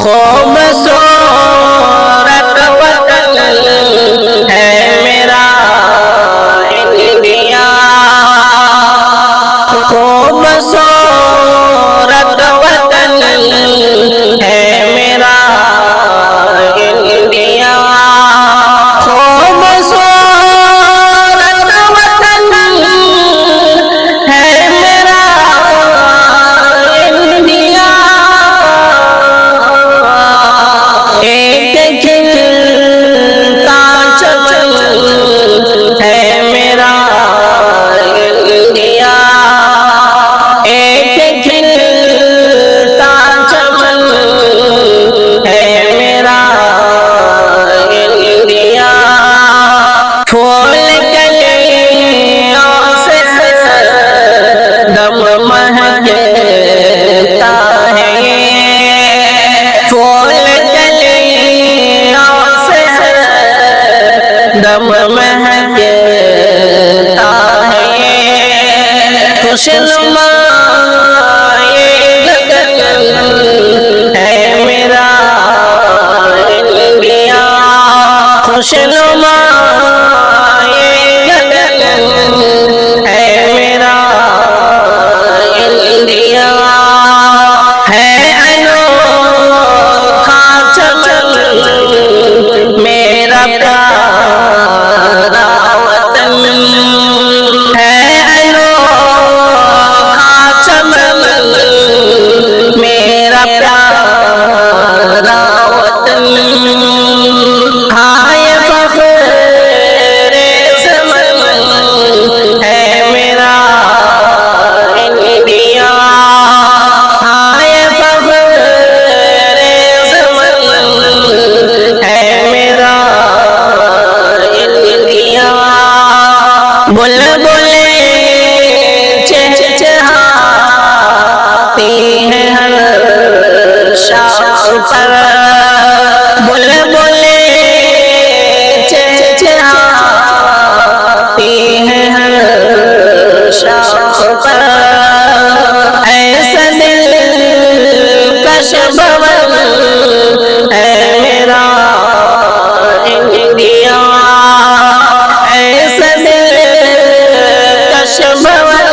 खूबसूरत वतन है मेरा इंडिया, खूबसूरत वतन है मेरा इंडिया, खूबसूरत वतन है मेरा इंडिया। एक खिलता चमन है मेरा इंडिया, एक खिलता चमन है मेरा इंडिया। फूल कलियों से दम महकता है, फूल कलियों से दम महकता है। खुशनुमा ये गगन है मेरा इंडिया, खुशनुमा ये गगन है मेरा इंडिया। है अनोखा चमन मेरा प्यारा वतन, है अनोखा चमन मेरा प्यारा वतन। हाँ ये फख्रे ज़मान है मेरा इंडिया, हाँ ये फख्रे ज़मान है मेरा इंडिया। बुलबुलें चहचहाती हैं हर शाख पर, बुलबुलें चहचहाती हैं हर शाख पर। ऐसा दिलकश भवन है मेरा इंडिया, ऐसा दिलकश भवन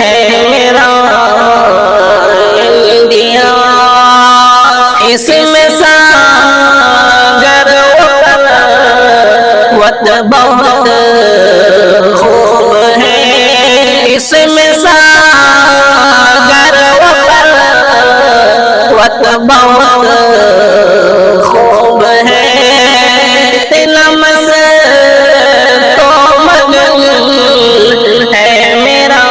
है मेरा इंडिया। इसमें सागर वत बहुत खूब है, इसमें सागर वत बहुत खूब है। तिलम से तो मगन है मेरा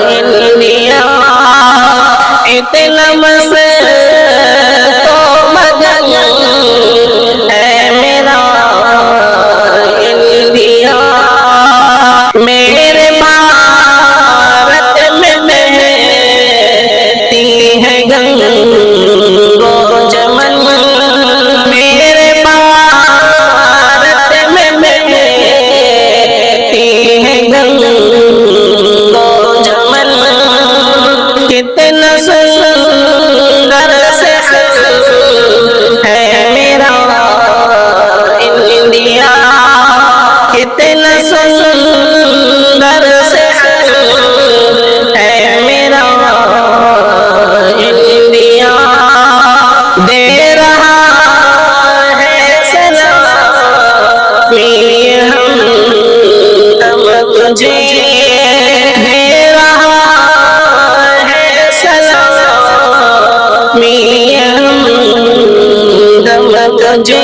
इंडिया, तिलम से तो मगन है मेरा इंडिया। मेरे भारत में बहती है गंगो जमन, मेरे भारत में बहती है गंगो जमन। कितना सुंदर से है मेरा इंडिया, कितना सुंदर से है मेरा इंडिया। दे रहा है सलामी हम तुझे, दे रहा है सलामी हम तुझे।